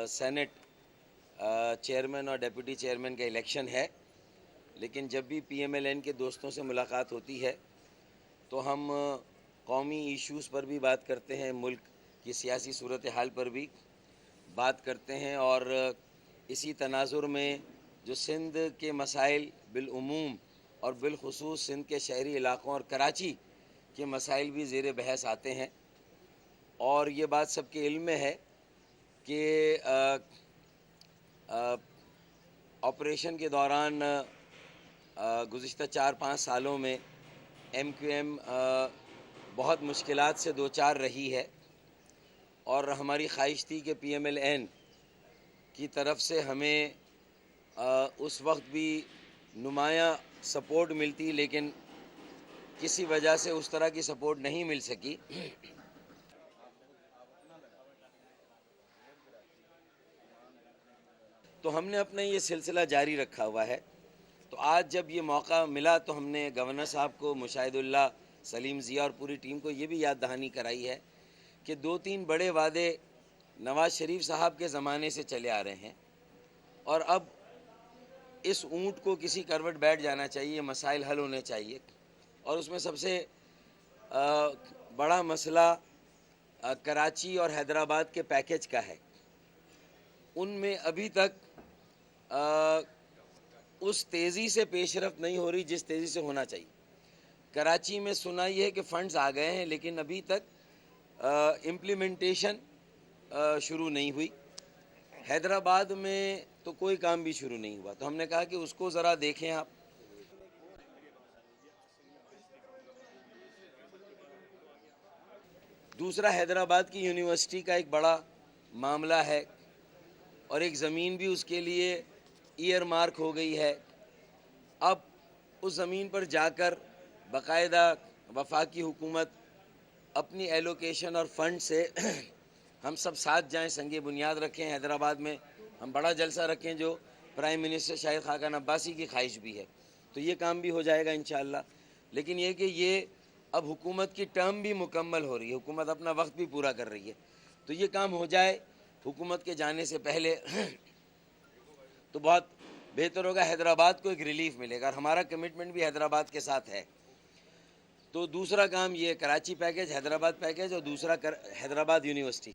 Senate chairman और deputy chairman का election है, लेकिन जब भी PMLN के दोस्तों से मुलाकात होती है तो हम कौमी इश्यूज़ पर भी बात करते हैं, मुल्क की सियासी सूरत हाल पर भी बात करते हैं, और इसी तनाजुर में जो सिंध के मसाइल बिलउमूम और बिलखुसूस सिंध के शहरी इलाक़ों और कराची के मसाइल भी ज़ेर बहस आते हैं। और ये बात सबके इल्म में है कि ऑपरेशन के दौरान गुज़िश्ता 4-5 सालों में MQM बहुत मुश्किलात से दो चार रही है, और हमारी ख्वाहिश थी कि PMLN की तरफ से हमें उस वक्त भी नुमाया सपोर्ट मिलती, लेकिन किसी वजह से उस तरह की सपोर्ट नहीं मिल सकी। तो हमने अपना ये सिलसिला जारी रखा हुआ है। तो आज जब ये मौका मिला तो हमने गवर्नर साहब को, मुशाहिदुल्लाह, सलीम ज़िया और पूरी टीम को ये भी याद दहानी कराई है कि 2-3 बड़े वादे नवाज़ शरीफ साहब के ज़माने से चले आ रहे हैं, और अब इस ऊँट को किसी करवट बैठ जाना चाहिए, मसाइल हल होने चाहिए। और उसमें सबसे बड़ा मसला कराची और हैदराबाद के पैकेज का है। उनमें अभी तक उस तेज़ी से पेशरफ्त नहीं हो रही जिस तेज़ी से होना चाहिए। कराची में सुनाई है कि फ़ंड्स आ गए हैं, लेकिन अभी तक इम्प्लीमेंटेशन शुरू नहीं हुई। हैदराबाद में तो कोई काम भी शुरू नहीं हुआ, तो हमने कहा कि उसको ज़रा देखें आप। दूसरा, हैदराबाद की यूनिवर्सिटी का एक बड़ा मामला है, और एक ज़मीन भी उसके लिए ईयर मार्क हो गई है। अब उस ज़मीन पर जाकर बाकायदा वफाकी हुकूमत अपनी एलोकेशन और फ़ंड से हम सब साथ जाएं, संगे बुनियाद रखें। हैदराबाद में हम बड़ा जलसा रखें, जो प्राइम मिनिस्टर शाहिद खाकान अब्बासी की ख्वाहिश भी है, तो ये काम भी हो जाएगा इंशाअल्लाह। लेकिन ये कि ये अब हुकूमत की टर्म भी मुकम्मल हो रही है, हुकूमत अपना वक्त भी पूरा कर रही है, तो ये काम हो जाए हुकूमत के जाने से पहले तो बहुत बेहतर होगा। हैदराबाद को एक रिलीफ मिलेगा, और हमारा कमिटमेंट भी हैदराबाद के साथ है। तो दूसरा काम ये कराची पैकेज, हैदराबाद पैकेज, और दूसरा Hyderabad university.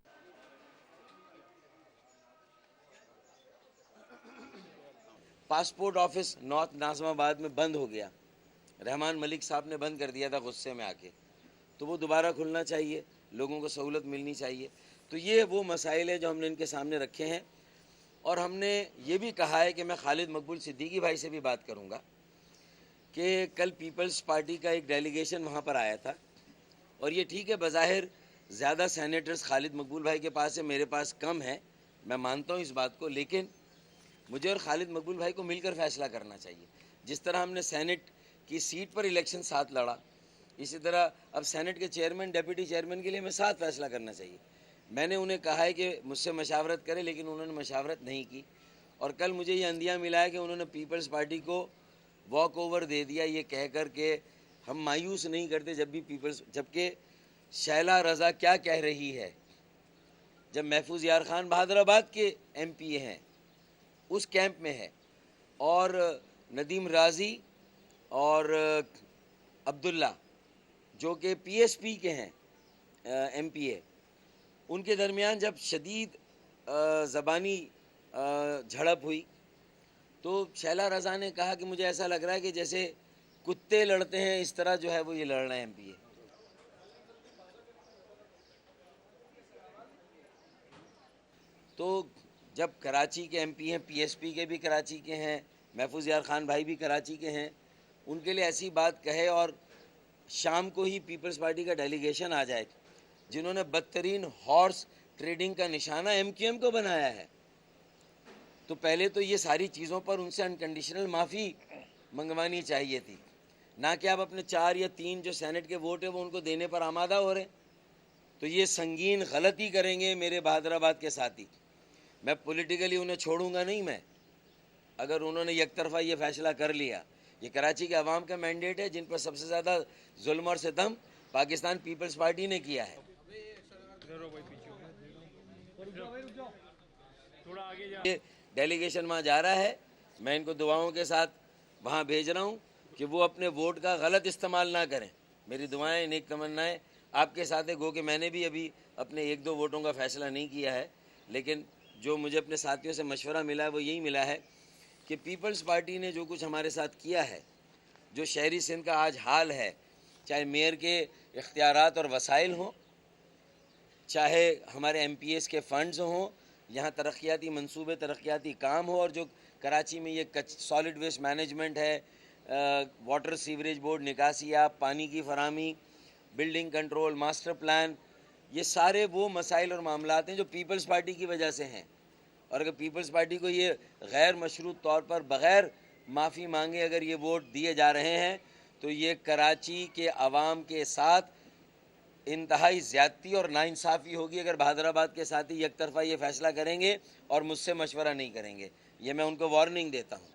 Passport office north Nazimabad में बंद हो गया, रहमान मलिक साहब ने बंद कर दिया था गुस्से में आके, तो वो दोबारा खुलना चाहिए, लोगों को सहूलत मिलनी चाहिए। तो ये वो मसाइल है जो हमने इनके सामने रखे हैं। और हमने ये भी कहा है कि मैं खालिद मकबूल सिद्दीकी भाई से भी बात करूँगा कि कल पीपल्स पार्टी का एक डेलीगेशन वहाँ पर आया था, और ये ठीक है बज़ाहिर ज़्यादा सैनेटर्स खालिद मकबूल भाई के पास है, मेरे पास कम है, मैं मानता हूँ इस बात को, लेकिन मुझे और खालिद मकबूल भाई को मिलकर फ़ैसला करना चाहिए। जिस तरह हमने सेनेट की सीट पर इलेक्शन साथ लड़ा, इसी तरह अब सेनेट के चेयरमैन, डिप्टी चेयरमैन के लिए हमें साथ फ़ैसला करना चाहिए। मैंने उन्हें कहा है कि मुझसे मशावरत करें, लेकिन उन्होंने मशावरत नहीं की, और कल मुझे ये अंदिया मिला है कि उन्होंने पीपल्स पार्टी को वॉक ओवर दे दिया, ये कह कर के हम मायूस नहीं करते जब भी जबकि शैला रज़ा क्या कह रही है, जब महफूज यार खान बहादुराबाद के MPA हैं, उस कैंप में है, और नदीम राजी और अब्दुल्ला जो कि PSP के हैं MPA, उनके दरमियान जब शदीद ज़बानी झड़प हुई, तो शैला रज़ा ने कहा कि मुझे ऐसा लग रहा है कि जैसे कुत्ते लड़ते हैं, इस तरह जो है वो ये लड़ रहे हैं MPA। तो जब कराची के MP हैं, PSP के भी कराची के हैं, महफूज यार खान भाई भी कराची के हैं, उनके लिए ऐसी बात कहे, और शाम को ही पीपल्स पार्टी का डेलीगेशन आ जाए, जिन्होंने बदतरीन हॉर्स ट्रेडिंग का निशाना MQM को बनाया है, तो पहले तो ये सारी चीज़ों पर उनसे अनकंडीशनल माफ़ी मंगवानी चाहिए थी, ना कि आप अपने 4 या 3 जो सेनेट के वोट है वो उनको देने पर आमादा हो रहे। तो ये संगीन गलती करेंगे मेरे बहादुराबाद के साथी। मैं पॉलिटिकली उन्हें छोड़ूंगा नहीं, मैं अगर उन्होंने एक तरफा ये फ़ैसला कर लिया। ये कराची के अवाम का मैंडेट है, जिन पर सबसे ज़्यादा जुल्म और सितम पाकिस्तान पीपल्स पार्टी ने किया है। ये डेलीगेशन वहाँ जा रहा है, मैं इनको दुआओं के साथ वहाँ भेज रहा हूँ कि वो अपने वोट का गलत इस्तेमाल ना करें। मेरी दुआएं, नेक तमन्नाएं आपके साथ है। गो कि मैंने भी अभी अपने 1-2 वोटों का फैसला नहीं किया है, लेकिन जो मुझे अपने साथियों से मशवरा मिला है वो यही मिला है कि पीपल्स पार्टी ने जो कुछ हमारे साथ किया है, जो शहरी सिंध का आज हाल है, चाहे मेयर के इख्तियारात और वसाइल हों, चाहे हमारे MPs के फंड्स हों, यहाँ तरक्याती मंसूबे, तरक्याती काम हो, और जो कराची में ये सॉलिड वेस्ट मैनेजमेंट है, वाटर सीवरेज बोर्ड, निकासियाब, पानी की फराहमी, बिल्डिंग कंट्रोल, मास्टर प्लान, ये सारे वो मसाइल और मामलात हैं जो पीपल्स पार्टी की वजह से हैं। और अगर पीपल्स पार्टी को ये गैर मशरूत तौर पर बग़ैर माफ़ी मांगे अगर ये वोट दिए जा रहे हैं, तो ये कराची के अवाम के साथ इंतहाई ज़्यादती और नाइंसाफ़ी होगी अगर बहादुराबाद के साथ ही एक तरफ़ा ये फ़ैसला करेंगे और मुझसे मशवरा नहीं करेंगे। ये मैं उनको वार्निंग देता हूँ।